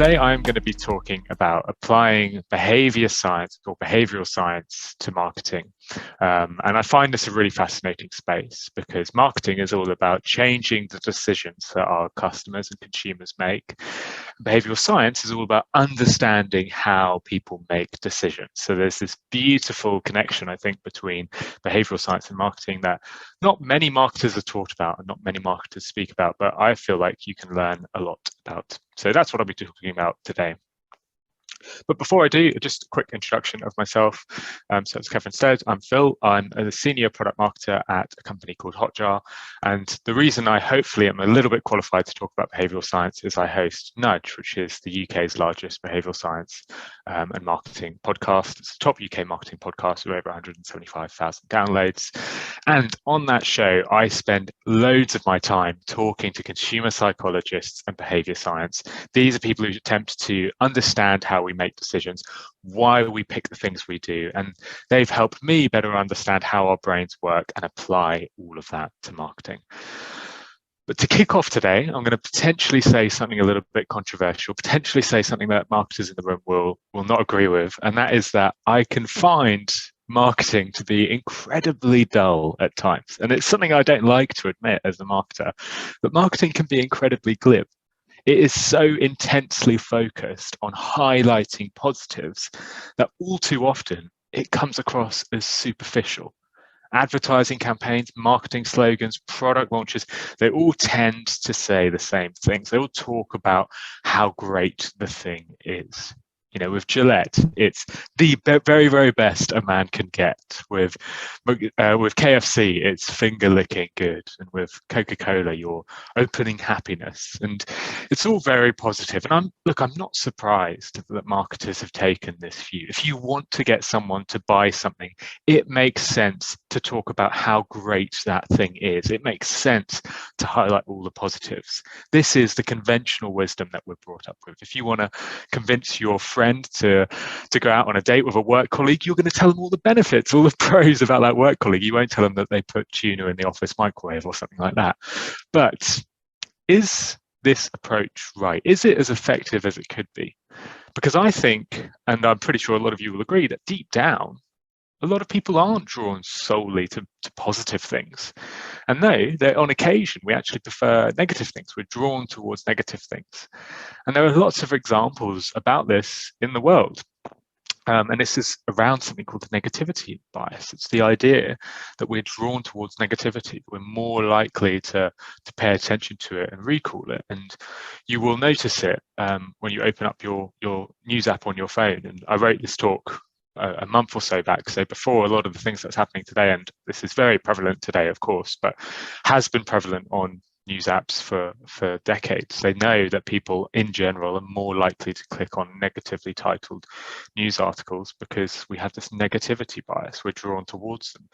Today, I'm going to be talking about applying behavior science or behavioral science to marketing. And I find this a really fascinating space because marketing is all about changing the decisions that our customers and consumers make. Behavioral science is all about understanding how people make decisions. So there's this beautiful connection, I think, between behavioral science and marketing that not many marketers are taught about and not many marketers speak about, but I feel like you can learn a lot about. So that's what I'll be talking about today. But before I do, just a quick introduction of myself. So as Kevin said, I'm Phil. I'm a senior product marketer at a company called Hotjar. And the reason I hopefully am a little bit qualified to talk about behavioural science is I host Nudge, which is the UK's largest behavioural science and marketing podcast. It's the top UK marketing podcast with over 175,000 downloads. And on that show, I spend loads of my time talking to consumer psychologists and behaviour science. These are people who attempt to understand how we make decisions, why we pick the things we do, and they've helped me better understand how our brains work and apply all of that to marketing. But to kick off today, I'm going to potentially say something a little bit controversial, potentially say something that marketers in the room will not agree with, and that is that I can find marketing to be incredibly dull at times. And it's something I don't like to admit as a marketer, but marketing can be incredibly glib. It is so intensely focused on highlighting positives that all too often it comes across as superficial. Advertising campaigns, marketing slogans, product launches, they all tend to say the same things. They all talk about how great the thing is. You know, with Gillette, it's the very, very best a man can get. With KFC, it's finger licking good, and with Coca-Cola, you're opening happiness, and it's all very positive. And I'm not surprised that marketers have taken this view. If you want to get someone to buy something, it makes sense to talk about how great that thing is. It makes sense to highlight all the positives. This is the conventional wisdom that we're brought up with. If you want to convince your friend to go out on a date with a work colleague, you're going to tell them all the benefits, all the pros about that work colleague. You won't tell them that they put tuna in the office microwave or something like that. But is this approach right? Is it as effective as it could be? Because I think, and I'm pretty sure a lot of you will agree, that deep down, a lot of people aren't drawn solely to positive things. And no, on occasion, we actually prefer negative things. We're drawn towards negative things. And there are lots of examples about this in the world. And this is around something called the negativity bias. It's the idea that we're drawn towards negativity. We're more likely to pay attention to it and recall it. And you will notice it when you open up your news app on your phone. And I wrote this talk a month or so back, so before a lot of the things that's happening today, and this is very prevalent today, of course, but has been prevalent on news apps for decades. They know that people in general are more likely to click on negatively titled news articles because we have this negativity bias. We're drawn towards them.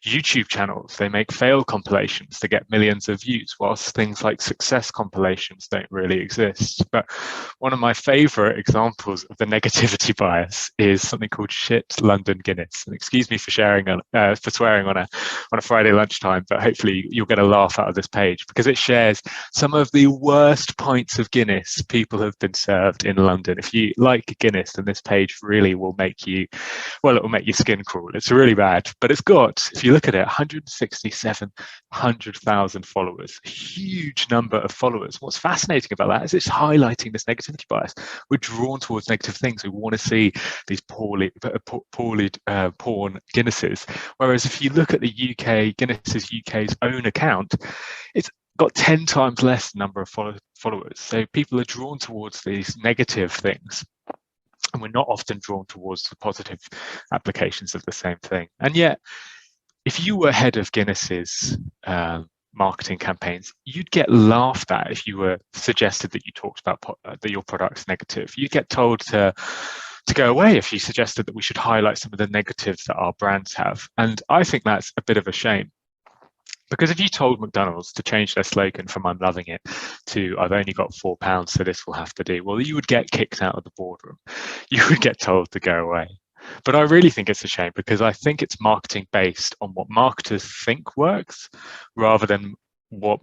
YouTube channels, they make fail compilations to get millions of views, whilst things like success compilations don't really exist. But one of my favorite examples of the negativity bias is something called Shit London Guinness. And excuse me for swearing on a Friday lunchtime, but hopefully you'll get a laugh out of this page because it shares some of the worst pints of Guinness people have been served in London. If you like Guinness, then this page really will make you, well, it will make your skin crawl. It's really bad, but it's got, if you look at it, 100,000 followers, a huge number of followers. What's fascinating about that is it's highlighting this negativity bias. We're drawn towards negative things. We want to see these poorly porn Guinnesses. Whereas if you look at the UK, Guinness's UK's own account, it's got 10 times less number of followers. So people are drawn towards these negative things. And we're not often drawn towards the positive applications of the same thing. And yet, if you were head of Guinness's marketing campaigns, you'd get laughed at if you were suggested that you talked about that your product's negative. You'd get told to go away if you suggested that we should highlight some of the negatives that our brands have. And I think that's a bit of a shame. Because if you told McDonald's to change their slogan from "I'm loving it" to "I've only got £4, so this will have to do," well, you would get kicked out of the boardroom. You would get told to go away. But I really think it's a shame because I think it's marketing based on what marketers think works rather than what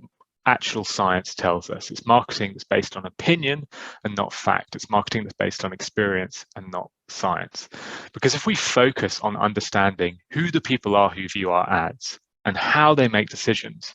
actual science tells us. It's marketing that's based on opinion and not fact. It's marketing that's based on experience and not science. Because if we focus on understanding who the people are who view our ads and how they make decisions,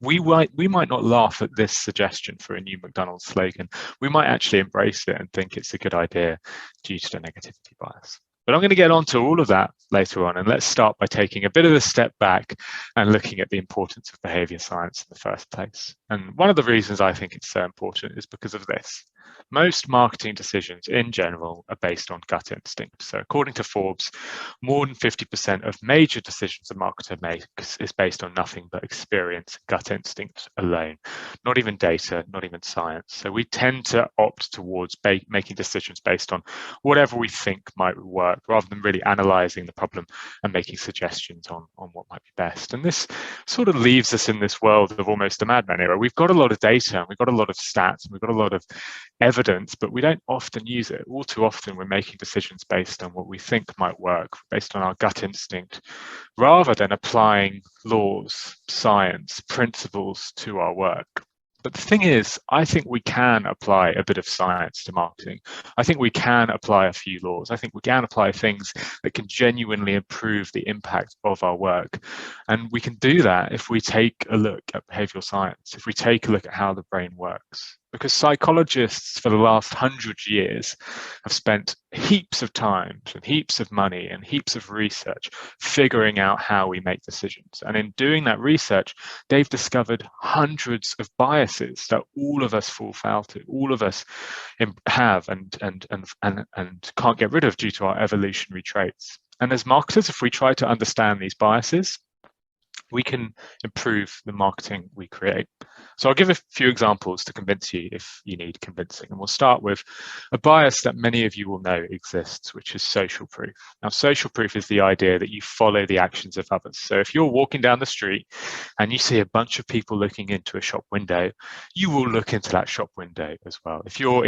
we might not laugh at this suggestion for a new McDonald's slogan. We might actually embrace it and think it's a good idea due to the negativity bias. But I'm going to get on to all of that later on, and let's start by taking a bit of a step back and looking at the importance of behaviour science in the first place. And one of the reasons I think it's so important is because of this. Most marketing decisions in general are based on gut instinct. So according to Forbes, more than 50% of major decisions a marketer makes is based on nothing but experience, gut instinct alone, not even data, not even science. So we tend to opt towards making decisions based on whatever we think might work, rather than really analysing the problem and making suggestions on what might be best. And this sort of leaves us in this world of almost a madman era. We've got a lot of data, and we've got a lot of stats, and we've got a lot of evidence, but we don't often use it. All too often we're making decisions based on what we think might work, based on our gut instinct, rather than applying laws, science, principles to our work. But the thing is, I think we can apply a bit of science to marketing. I think we can apply a few laws. I think we can apply things that can genuinely improve the impact of our work. And we can do that if we take a look at behavioral science, if we take a look at how the brain works. Because psychologists for the last 100 years have spent heaps of time and heaps of money and heaps of research figuring out how we make decisions. And in doing that research, they've discovered hundreds of biases that all of us fall foul to, all of us have and can't get rid of due to our evolutionary traits. And as marketers, if we try to understand these biases, we can improve the marketing we create. So I'll give a few examples to convince you if you need convincing. And we'll start with a bias that many of you will know exists, which is social proof. Now, social proof is the idea that you follow the actions of others. So if you're walking down the street and you see a bunch of people looking into a shop window, you will look into that shop window as well. If you're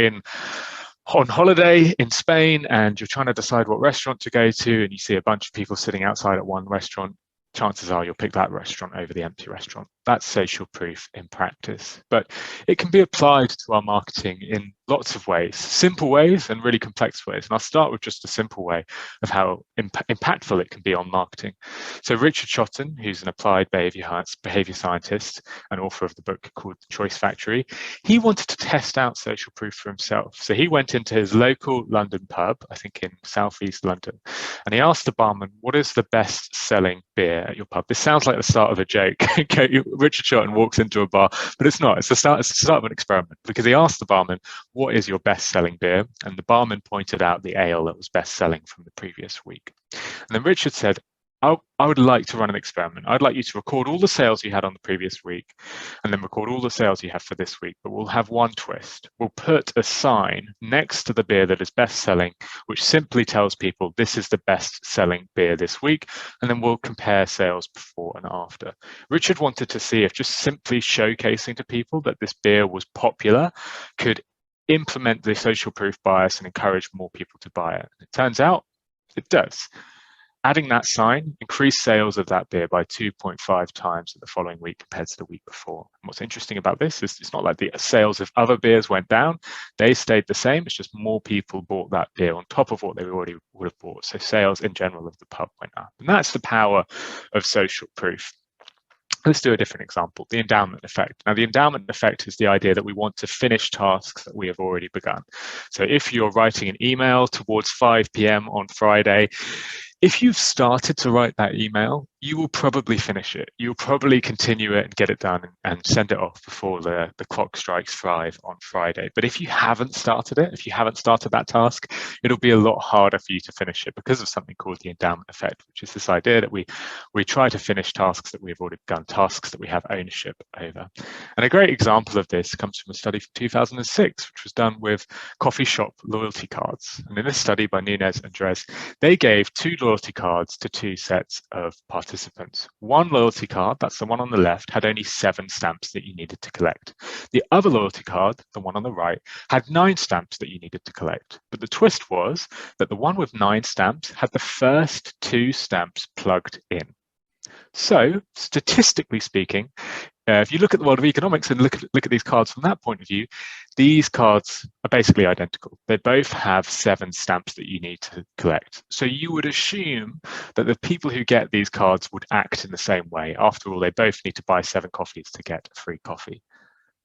on holiday in Spain and you're trying to decide what restaurant to go to and you see a bunch of people sitting outside at one restaurant, chances are you'll pick that restaurant over the empty restaurant. That's social proof in practice. But it can be applied to our marketing in lots of ways, simple ways and really complex ways. And I'll start with just a simple way of how impactful it can be on marketing. So Richard Shotton, who's an applied behavior scientist and author of the book called The Choice Factory, he wanted to test out social proof for himself. So he went into his local London pub, I think in southeast London, and he asked the barman, what is the best selling beer at your pub? This sounds like the start of a joke. Richard Shotton walks into a bar, but it's not. It's the start of an experiment, because he asked the barman, what is your best-selling beer? And the barman pointed out the ale that was best-selling from the previous week. And then Richard said, I would like to run an experiment. I'd like you to record all the sales you had on the previous week and then record all the sales you have for this week, but we'll have one twist. We'll put a sign next to the beer that is best-selling, which simply tells people this is the best-selling beer this week, and then we'll compare sales before and after. Richard wanted to see if just simply showcasing to people that this beer was popular could implement the social proof bias and encourage more people to buy it. It turns out it does. Adding that sign increased sales of that beer by 2.5 times in the following week compared to the week before. And what's interesting about this is it's not like the sales of other beers went down. They stayed the same. It's just more people bought that beer on top of what they already would have bought. So sales in general of the pub went up. And that's the power of social proof. Let's do a different example, the endowment effect. Now, the endowment effect is the idea that we want to finish tasks that we have already begun. So if you're writing an email towards 5 p.m. on Friday, if you've started to write that email, you will probably finish it. You'll probably continue it and get it done and send it off before the clock strikes 5 on Friday. But if you haven't started it, if you haven't started that task, it'll be a lot harder for you to finish it because of something called the endowment effect, which is this idea that we try to finish tasks that we've already begun, tasks that we have ownership over. And a great example of this comes from a study from 2006, which was done with coffee shop loyalty cards. And in this study by Nunez and Dres, they gave 2 loyalty cards to 2 sets of participants. One loyalty card, that's the one on the left, had only 7 stamps that you needed to collect. The other loyalty card, the one on the right, had 9 stamps that you needed to collect. But the twist was that the one with 9 stamps had the first 2 stamps plugged in. So, statistically speaking, if you look at the world of economics and look at these cards from that point of view, these cards are basically identical. They both have 7 stamps that you need to collect. So you would assume that the people who get these cards would act in the same way. After all, they both need to buy 7 coffees to get a free coffee.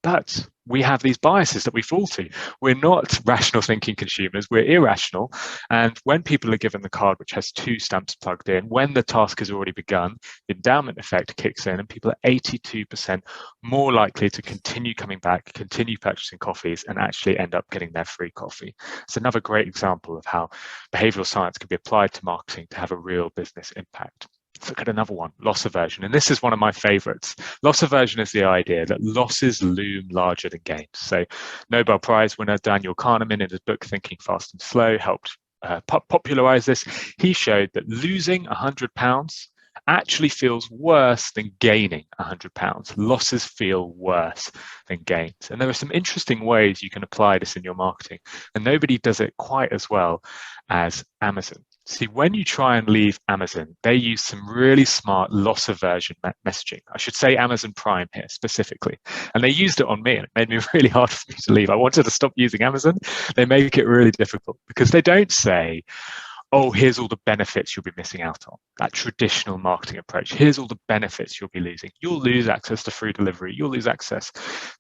But we have these biases that we fall to. We're not rational thinking consumers, we're irrational. And when people are given the card which has 2 stamps plugged in, when the task has already begun, the endowment effect kicks in and people are 82% more likely to continue coming back, continue purchasing coffees, and actually end up getting their free coffee. It's another great example of how behavioral science can be applied to marketing to have a real business impact. Let's look at another one, loss aversion. And this is one of my favorites. Loss aversion is the idea that losses loom larger than gains. So Nobel Prize winner Daniel Kahneman in his book Thinking Fast and Slow helped popularize this. He showed that losing £100 actually feels worse than gaining £100. Losses feel worse than gains. And there are some interesting ways you can apply this in your marketing. And nobody does it quite as well as Amazon. See, when you try and leave Amazon, they use some really smart loss aversion messaging. I should say Amazon Prime here specifically. And they used it on me, and it made me really hard for me to leave. I wanted to stop using Amazon. They make it really difficult because they don't say, oh, here's all the benefits you'll be missing out on. That traditional marketing approach. Here's all the benefits you'll be losing. You'll lose access to free delivery. You'll lose access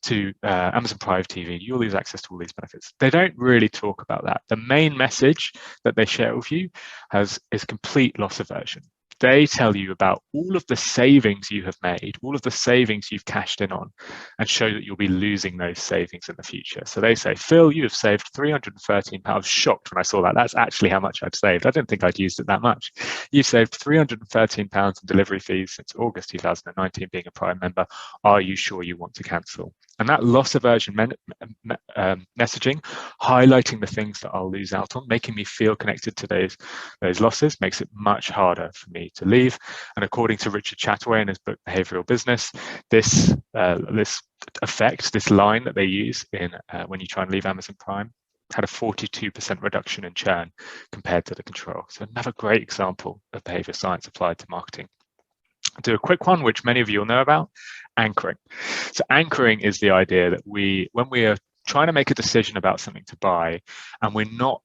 to Amazon Prime TV. You'll lose access to all these benefits. They don't really talk about that. The main message that they share with you is complete loss aversion. They tell you about all of the savings you have made, all of the savings you've cashed in on, and show that you'll be losing those savings in the future. So they say, Phil, you have saved £313. I was shocked when I saw that. That's actually how much I'd saved. I didn't think I'd used it that much. You've saved £313 in delivery fees since August 2019 being a Prime member. Are you sure you want to cancel? And that loss aversion messaging, highlighting the things that I'll lose out on, making me feel connected to those losses, makes it much harder for me to leave. And according to Richard Chataway in his book Behavioural Business, this effect, this line that they use in when you try and leave Amazon Prime, had a 42% reduction in churn compared to the control. So another great example of behaviour science applied to marketing. I'll do a quick one, which many of you will know about, anchoring. So anchoring is the idea that when we are trying to make a decision about something to buy, and we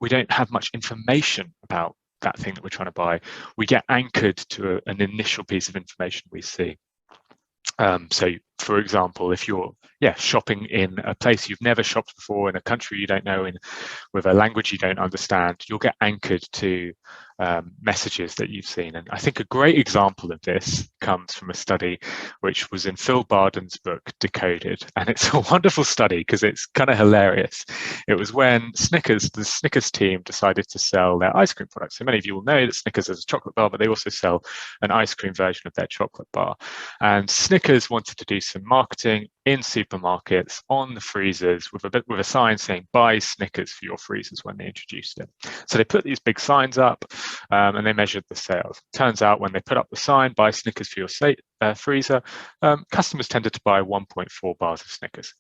don't have much information about that thing that we're trying to buy, we get anchored to an initial piece of information we see. So, for example, if you're shopping in a place you've never shopped before, in a country you don't know, with a language you don't understand, you'll get anchored to messages that you've seen. And I think a great example of this comes from a study which was in Phil Barden's book Decoded, and it's a wonderful study because it's kind of hilarious. It was when the Snickers team decided to sell their ice cream products. So many of you will know that Snickers is a chocolate bar, but they also sell an ice cream version of their chocolate bar. And Snickers wanted to do some marketing in supermarkets on the freezers with a sign saying "Buy Snickers for your freezers" when they introduced it. So they put these big signs up and they measured the sales. Turns out when they put up the sign "Buy Snickers for your freezer," customers tended to buy 1.4 bars of Snickers.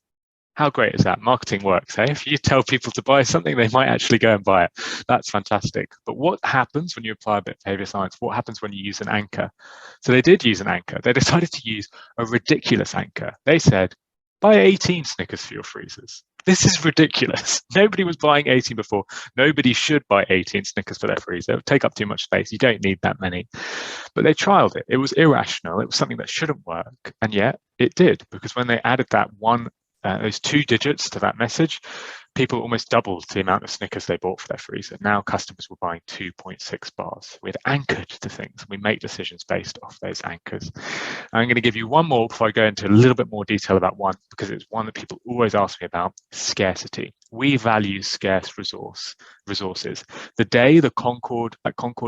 How great is that? Marketing works, eh? If you tell people to buy something, they might actually go and buy it. That's fantastic. But what happens when you apply a bit of behavior science? What happens when you use an anchor? So they did use an anchor. They decided to use a ridiculous anchor. They said, buy 18 Snickers for your freezers. This is ridiculous. Nobody was buying 18 before. Nobody should buy 18 Snickers for their freezer. It would take up too much space. You don't need that many. But they trialed it. It was irrational. It was something that shouldn't work. And yet it did, because when they added those 2 digits to that message, people almost doubled the amount of Snickers they bought for their freezer. Now customers were buying 2.6 bars. We'd anchored to things. We make decisions based off those anchors. I'm going to give you one more before I go into a little bit more detail about one, because it's one that people always ask me about: scarcity. We value scarce resources. The day the Concorde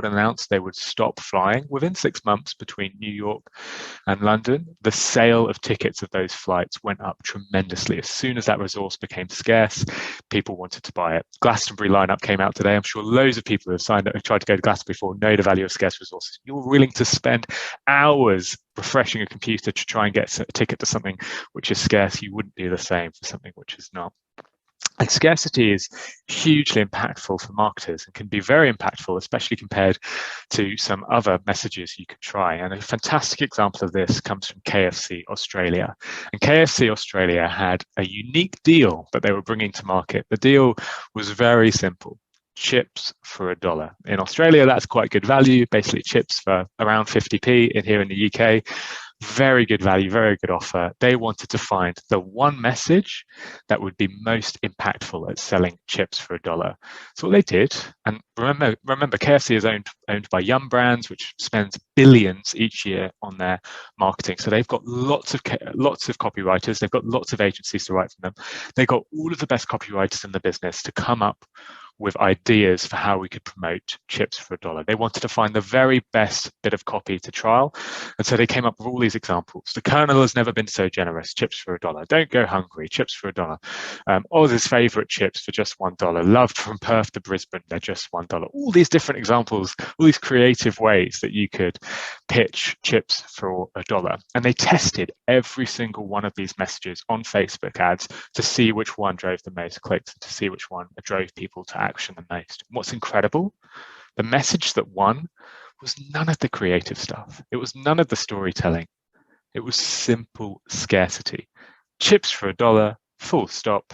announced they would stop flying, within 6 months between New York and London, the sale of tickets of those flights went up tremendously. As soon as that resource became scarce, people wanted to buy it. Glastonbury lineup came out today. I'm sure loads of people who have tried to go to Glastonbury before know the value of scarce resources. You're willing to spend hours refreshing a computer to try and get a ticket to something which is scarce. You wouldn't do the same for something which is not. And scarcity is hugely impactful for marketers and can be very impactful, especially compared to some other messages you could try. And a fantastic example of this comes from KFC Australia. And KFC Australia had a unique deal that they were bringing to market. The deal was very simple. Chips for $1. In Australia, that's quite good value, basically chips for around 50p. Here in the UK, very good value, very good offer. They wanted to find the one message that would be most impactful at selling chips for $1. So what they did, and remember KFC is owned by Yum Brands, which spends billions each year on their marketing. So they've got lots of copywriters, they've got lots of agencies to write for them. They got all of the best copywriters in the business to come up with ideas for how we could promote chips for $1. They wanted to find the very best bit of copy to trial. And so they came up with all these examples. The Colonel has never been so generous, chips for $1. Don't go hungry, chips for $1. Oz's favorite chips for just $1. Loved from Perth to Brisbane, they're just $1. All these different examples, all these creative ways that you could pitch chips for $1. And they tested every single one of these messages on Facebook ads to see which one drove the most clicks and to see which one drove people to action the most. What's incredible, the message that won was none of the creative stuff. It was none of the storytelling. It was simple scarcity. Chips for $1, full stop,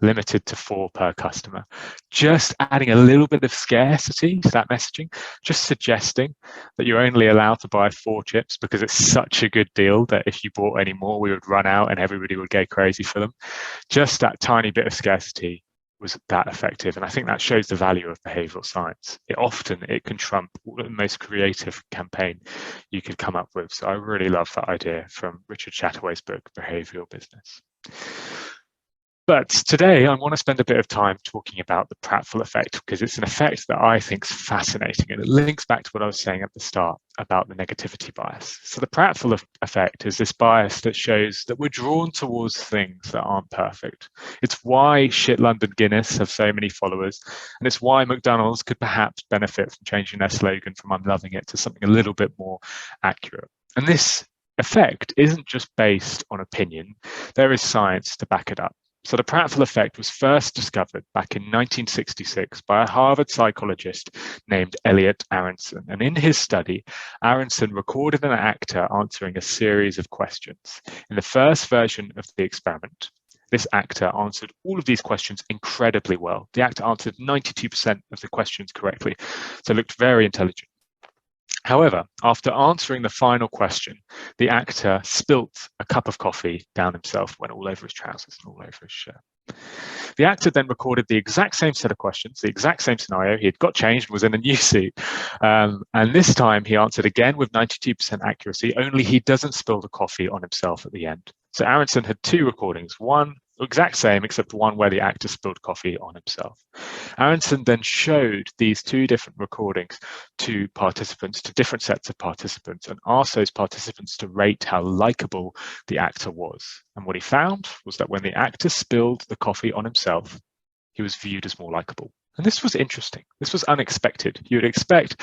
limited to 4 per customer. Just adding a little bit of scarcity to that messaging, just suggesting that you're only allowed to buy 4 chips because it's such a good deal that if you bought any more, we would run out and everybody would go crazy for them. Just that tiny bit of scarcity was that effective. And I think that shows the value of behavioral science. It can trump the most creative campaign you could come up with. So I really love that idea from Richard Chataway's book, Behavioural Business. But today I want to spend a bit of time talking about the pratfall effect, because it's an effect that I think is fascinating, and it links back to what I was saying at the start about the negativity bias. So the pratfall effect is this bias that shows that we're drawn towards things that aren't perfect. It's why Shit London Guinness have so many followers, and it's why McDonald's could perhaps benefit from changing their slogan from "I'm loving it" to something a little bit more accurate. And this effect isn't just based on opinion, there is science to back it up. So the pratfall effect was first discovered back in 1966 by a Harvard psychologist named Elliot Aronson. And in his study, Aronson recorded an actor answering a series of questions. In the first version of the experiment, this actor answered all of these questions incredibly well. The actor answered 92% of the questions correctly, so looked very intelligent. However, after answering the final question, the actor spilt a cup of coffee down himself, went all over his trousers and all over his shirt. The actor then recorded the exact same set of questions, the exact same scenario. He had got changed, was in a new suit. And this time he answered again with 92% accuracy, only he doesn't spill the coffee on himself at the end. So Aronson had 2 recordings, one exact same, except one where the actor spilled coffee on himself. Aronson then showed these 2 different recordings to participants, to different sets of participants, and asked those participants to rate how likable the actor was. And what he found was that when the actor spilled the coffee on himself, he was viewed as more likable. And this was interesting. This was unexpected. You would expect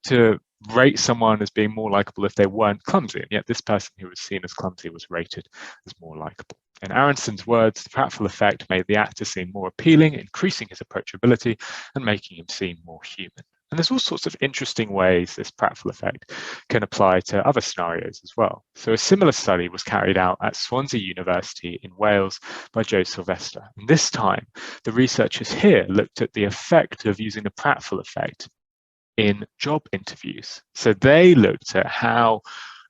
to rate someone as being more likable if they weren't clumsy, and yet this person who was seen as clumsy was rated as more likable. In Aronson's words, the pratfall effect made the actor seem more appealing, increasing his approachability and making him seem more human. And there's all sorts of interesting ways this pratfall effect can apply to other scenarios as well. So a similar study was carried out at Swansea University in Wales by Joe Sylvester. And this time, the researchers here looked at the effect of using the pratfall effect in job interviews. So they looked at how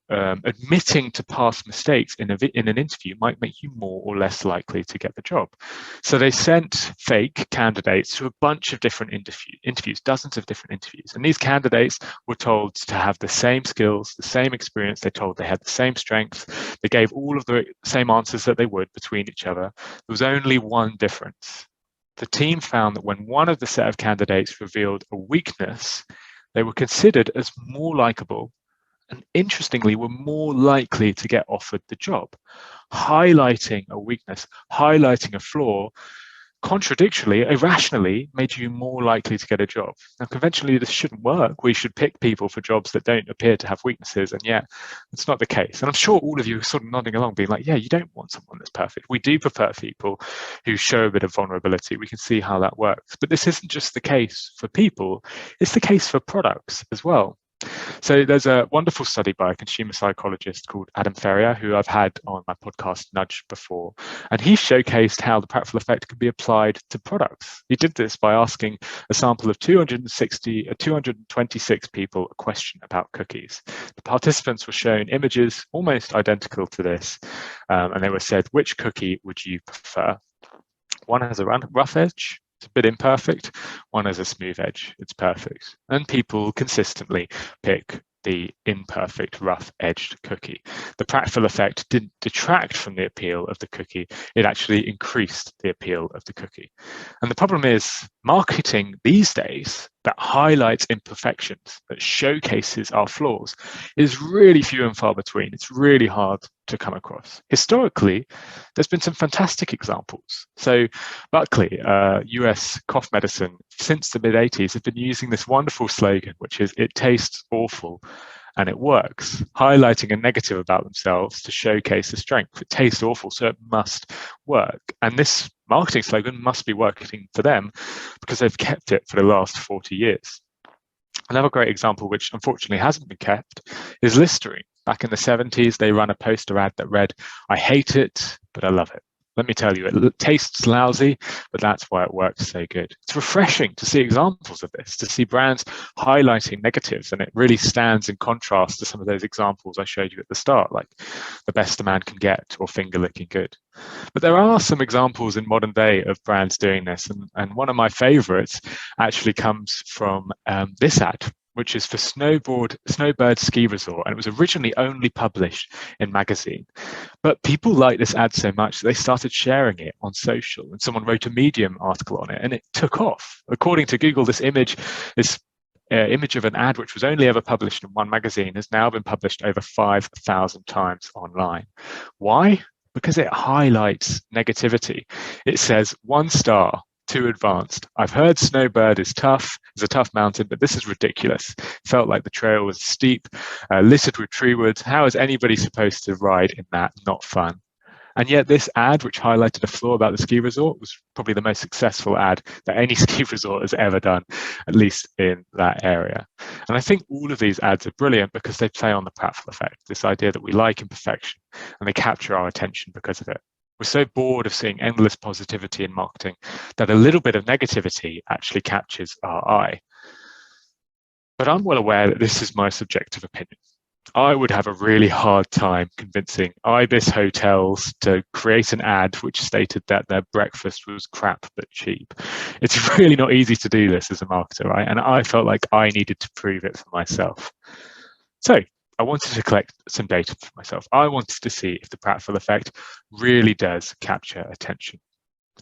admitting to past mistakes in an interview might make you more or less likely to get the job. So they sent fake candidates to a bunch of different interviews, dozens of different interviews. And these candidates were told to have the same skills, the same experience. They told they had the same strengths. They gave all of the same answers that they would between each other. There was only one difference. The team found that when one of the set of candidates revealed a weakness, they were considered as more likable and, interestingly, were more likely to get offered the job. Highlighting a weakness, highlighting a flaw, contradictorily, irrationally, made you more likely to get a job. Now, conventionally, this shouldn't work. We should pick people for jobs that don't appear to have weaknesses, and yet it's not the case. And I'm sure all of you are sort of nodding along, being like, yeah, you don't want someone that's perfect. We do prefer people who show a bit of vulnerability. We can see how that works. But this isn't just the case for people, it's the case for products as well. So there's a wonderful study by a consumer psychologist called Adam Ferrier, who I've had on my podcast Nudge before, and he showcased how the Pratfall effect can be applied to products. He did this by asking a sample of 226 people a question about cookies. The participants were shown images almost identical to this, and they were said, which cookie would you prefer? One has a rough edge, it's a bit imperfect. One has a smooth edge, it's perfect. And people consistently pick the imperfect, rough-edged cookie. The Pratfall effect didn't detract from the appeal of the cookie, it actually increased the appeal of the cookie. And the problem is, marketing these days that highlights imperfections, that showcases our flaws, is really few and far between. It's really hard to come across. Historically, there's been some fantastic examples. So Buckley, US cough medicine, since the mid-80s, have been using this wonderful slogan, which is, it tastes awful and it works, highlighting a negative about themselves to showcase the strength. It tastes awful, so it must work. And this marketing slogan must be working for them because they've kept it for the last 40 years. Another great example, which unfortunately hasn't been kept, is Listerine. Back in the 70s, they ran a poster ad that read, I hate it, but I love it. Let me tell you, it tastes lousy, but that's why it works so good. It's refreshing to see examples of this, to see brands highlighting negatives, and it really stands in contrast to some of those examples I showed you at the start, like the best a man can get or finger licking good. But there are some examples in modern day of brands doing this, and one of my favorites actually comes from this ad, which is for Snowbird Ski Resort, and it was originally only published in magazine. But people liked this ad so much that they started sharing it on social, and someone wrote a Medium article on it, and it took off. According to Google, this image of an ad which was only ever published in one magazine has now been published over 5,000 times online. Why? Because it highlights negativity. It says 1 star, too advanced. I've heard Snowbird is tough. It's a tough mountain, but this is ridiculous. Felt like the trail was steep, littered with tree woods. How is anybody supposed to ride in that? Not fun. And yet this ad, which highlighted a flaw about the ski resort, was probably the most successful ad that any ski resort has ever done, at least in that area. And I think all of these ads are brilliant because they play on the Pratfall effect, this idea that we like imperfection, and they capture our attention because of it. We're so bored of seeing endless positivity in marketing that a little bit of negativity actually captures our eye. But I'm well aware that this is my subjective opinion. I would have a really hard time convincing Ibis hotels to create an ad which stated that their breakfast was crap but cheap. It's really not easy to do this as a marketer, right? And I felt like I needed to prove it for myself. So I wanted to collect some data for myself. I wanted to see if the Pratfall effect really does capture attention.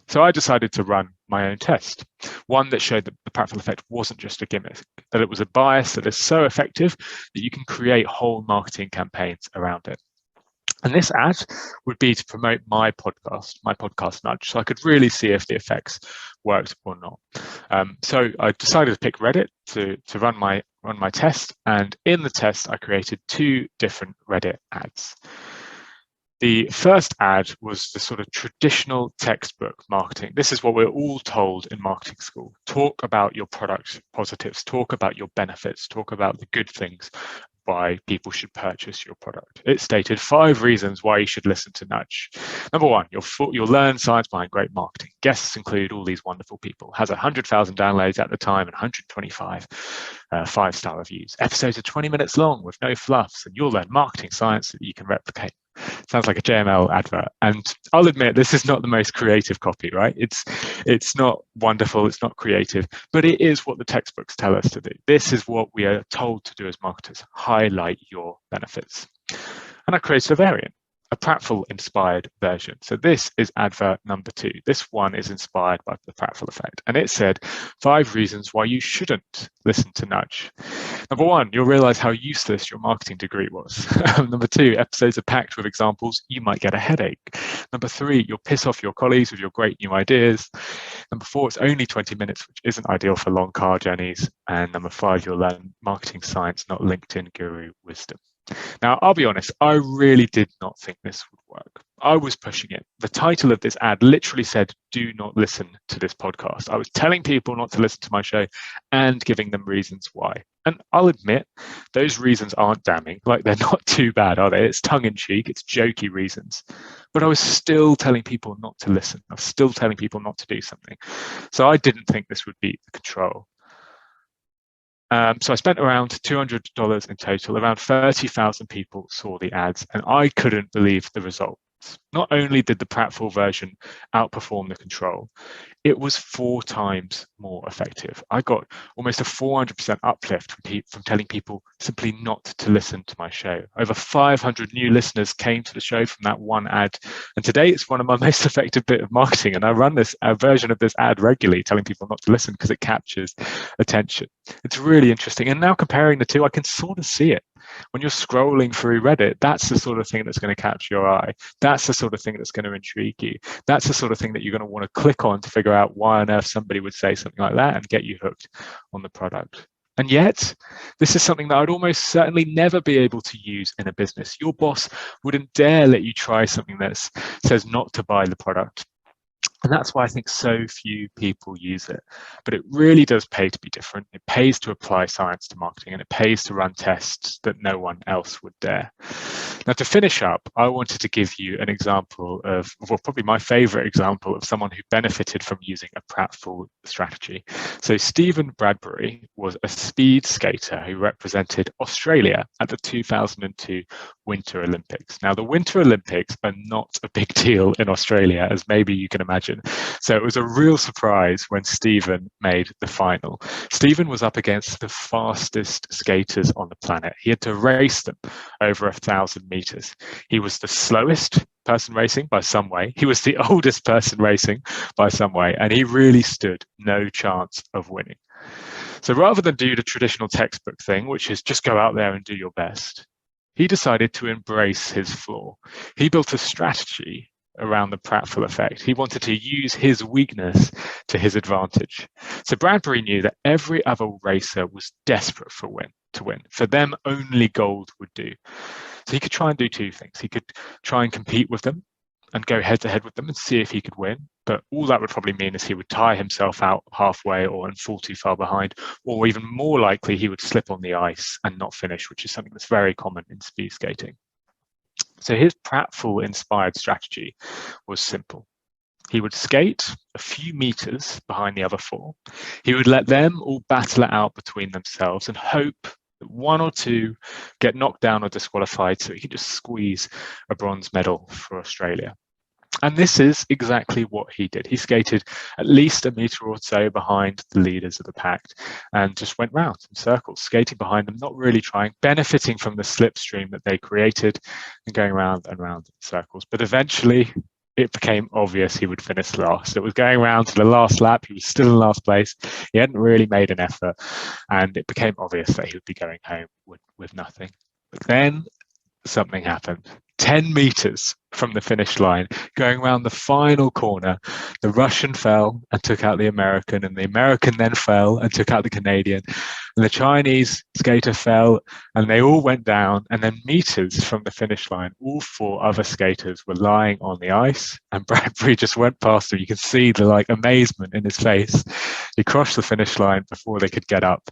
So I decided to run my own test, one that showed that the Pratfall effect wasn't just a gimmick, that it was a bias that is so effective that you can create whole marketing campaigns around it. And this ad would be to promote my podcast Nudge, so I could really see if the effects worked or not. So I decided to pick Reddit to run my test, and in the test I created 2 different Reddit ads. The first ad was the sort of traditional textbook marketing. This is what we're all told in marketing school. Talk about your product positives, talk about your benefits, talk about the good things why people should purchase your product. It stated 5 reasons why you should listen to Nudge. Number 1, you'll learn science behind great marketing. Guests include all these wonderful people. Has 100,000 downloads at the time and 125 5-star reviews. Episodes are 20 minutes long with no fluffs, and you'll learn marketing science that you can replicate. Sounds like a JML advert. And I'll admit, this is not the most creative copy, right? It's not wonderful, it's not creative, but it is what the textbooks tell us to do. This is what we are told to do as marketers, highlight your benefits. And I created a variant. a pratfall-inspired version. So this is advert number 2. This one is inspired by the pratfall effect. And it said 5 reasons why you shouldn't listen to nudge. Number 1, you'll realize how useless your marketing degree was. Number 2, episodes are packed with examples. You might get a headache. Number 3, you'll piss off your colleagues with your great new ideas. Number 4, it's only 20 minutes, which isn't ideal for long car journeys. And number 5, you'll learn marketing science, not LinkedIn guru wisdom. Now, I'll be honest, I really did not think this would work. I was pushing it. The title of this ad literally said, do not listen to this podcast. I was telling people not to listen to my show and giving them reasons why. And I'll admit, those reasons aren't damning. Like, they're not too bad, are they? It's tongue-in-cheek, it's jokey reasons. But I was still telling people not to listen. I was still telling people not to do something. So I didn't think this would beat the control. So I spent around $200 in total. Around 30,000 people saw the ads, and I couldn't believe the results. Not only did the pratfall version outperform the control, it was 4 times more effective. I got almost a 400% uplift from telling people simply not to listen to my show. Over 500 new listeners came to the show from that one ad. And today it's one of my most effective bit of marketing. And I run this version of this ad regularly, telling people not to listen because it captures attention. It's really interesting. And now comparing the two, I can sort of see it. When you're scrolling through Reddit, that's the sort of thing that's going to catch your eye. That's the sort of thing that's going to intrigue you. That's the sort of thing that you're going to want to click on to figure out why on earth somebody would say something like that and get you hooked on the product. And yet, this is something that I'd almost certainly never be able to use in a business. Your boss wouldn't dare let you try something that says not to buy the product. And that's why I think so few people use it. But it really does pay to be different. It pays to apply science to marketing, and it pays to run tests that no one else would dare. Now, to finish up, I wanted to give you an example of, well, probably my favorite example of someone who benefited from using a pratfall strategy. So Stephen Bradbury was a speed skater who represented Australia at the 2002 Winter Olympics. Now, the Winter Olympics are not a big deal in Australia, as maybe you can imagine. So it was a real surprise when Stephen made the final. Stephen was up against the fastest skaters on the planet. He had to race them over 1,000 meters. He was the slowest person racing by some way. He was the oldest person racing by some way, and he really stood no chance of winning. So rather than do the traditional textbook thing, which is just go out there and do your best, he decided to embrace his flaw. He built a strategy around the pratfall effect. He wanted to use his weakness to his advantage. So Bradbury knew that every other racer was desperate to win. For them, only gold would do. So he could try and do 2 things. He could try and compete with them and go head to head with them and see if he could win. But all that would probably mean is he would tire himself out halfway or and fall too far behind, or even more likely, he would slip on the ice and not finish, which is something that's very common in speed skating. So his pratfall-inspired strategy was simple. He would skate a few meters behind the other 4. He would let them all battle it out between themselves and hope that 1 or 2 get knocked down or disqualified so he could just squeeze a bronze medal for Australia. And this is exactly what he did. He skated at least a meter or so behind the leaders of the pack and just went round in circles, skating behind them, not really trying, benefiting from the slipstream that they created and going round and round in circles. But eventually, it became obvious he would finish last. It was going round to the last lap. He was still in last place. He hadn't really made an effort, and it became obvious that he would be going home with nothing. But then something happened. 10 meters from the finish line, going around the final corner, the Russian fell and took out the American, and the American then fell and took out the Canadian, and the Chinese skater fell, and they all went down, and then meters from the finish line, all 4 other skaters were lying on the ice, and Bradbury just went past them. You can see the amazement in his face. He crossed the finish line before they could get up,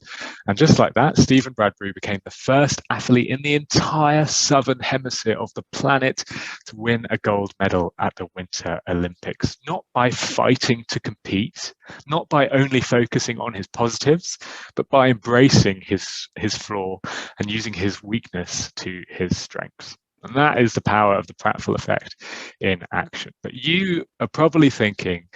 and just like that, Stephen Bradbury became the first athlete in the entire southern hemisphere of the planet to win a gold medal at the Winter Olympics, not by fighting to compete, not by only focusing on his positives, but by embracing his flaw and using his weakness to his strengths. And that is the power of the pratfall effect in action. But you are probably thinking,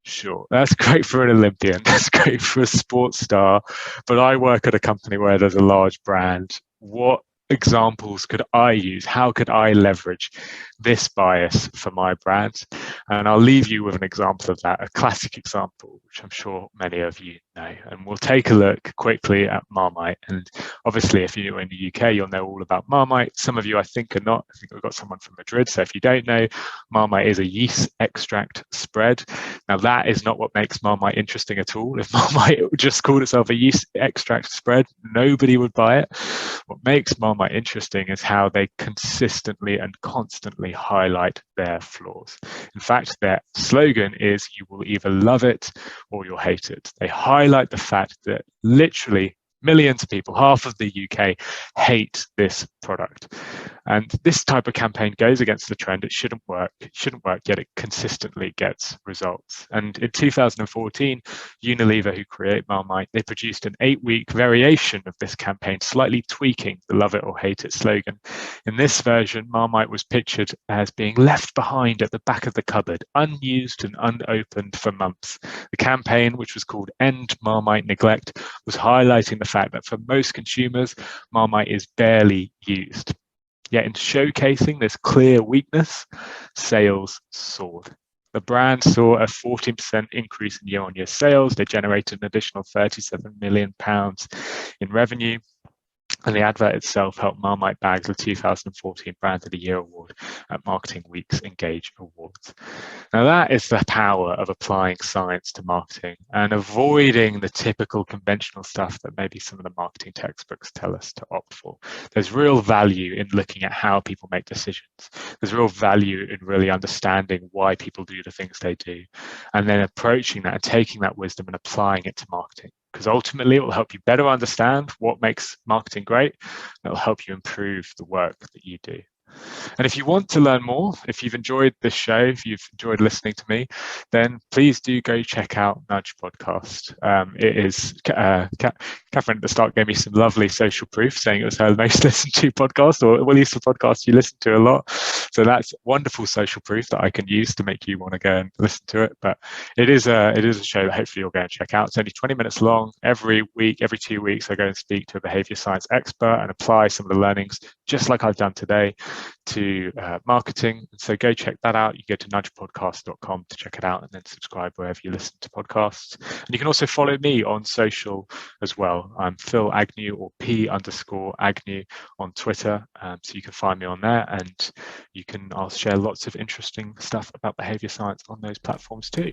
sure, that's great for an Olympian, that's great for a sports star, but I work at a company where there's a large brand. What examples could I use? How could I leverage this bias for my brand? And I'll leave you with an example of that, a classic example, which I'm sure many of you know. And we'll take a look quickly at Marmite. And obviously, if you're in the UK, you'll know all about Marmite. Some of you, I think, are not. I think we've got someone from Madrid. So if you don't know, Marmite is a yeast extract spread. Now, that is not what makes Marmite interesting at all. If Marmite just called itself a yeast extract spread, nobody would buy it. What makes Marmite interesting is how they consistently and constantly highlight their flaws. In fact, their slogan is, "You will either love it or you'll hate it." They highlight the fact that literally millions of people, half of the UK, hate this product. And this type of campaign goes against the trend. It shouldn't work, yet it consistently gets results. And in 2014, Unilever, who create Marmite, they produced an 8-week variation of this campaign, slightly tweaking the "love it or hate it" slogan. In this version, Marmite was pictured as being left behind at the back of the cupboard, unused and unopened for months. The campaign, which was called End Marmite Neglect, was highlighting the fact that for most consumers, Marmite is barely used. Yet in showcasing this clear weakness, sales soared. The brand saw a 14% increase in year-on-year sales. They generated an additional £37 million in revenue. And the advert itself helped Marmite bag the 2014 Brand of the Year award at Marketing Week's Engage Awards. Now, that is the power of applying science to marketing and avoiding the typical conventional stuff that maybe some of the marketing textbooks tell us to opt for. There's real value in looking at how people make decisions. There's real value in really understanding why people do the things they do, and then approaching that and taking that wisdom and applying it to marketing. Because ultimately, it will help you better understand what makes marketing great. It will help you improve the work that you do. And if you want to learn more, if you've enjoyed this show, if you've enjoyed listening to me, then please do go check out Nudge Podcast. It is, Catherine at the start gave me some lovely social proof saying it was her most listened to podcast, or at least the podcast you listen to a lot. So that's wonderful social proof that I can use to make you want to go and listen to it. But it is a show that hopefully you'll go and check out. It's only 20 minutes long. Every week, every 2 weeks, I go and speak to a behavior science expert and apply some of the learnings, just like I've done today, to marketing. So go check that out. You go to nudgepodcast.com to check it out, and then subscribe wherever you listen to podcasts. And you can also follow me on social as well. I'm Phill Agnew, or P_Agnew on Twitter. So you can find me on there, and I'll share lots of interesting stuff about behavior science on those platforms too.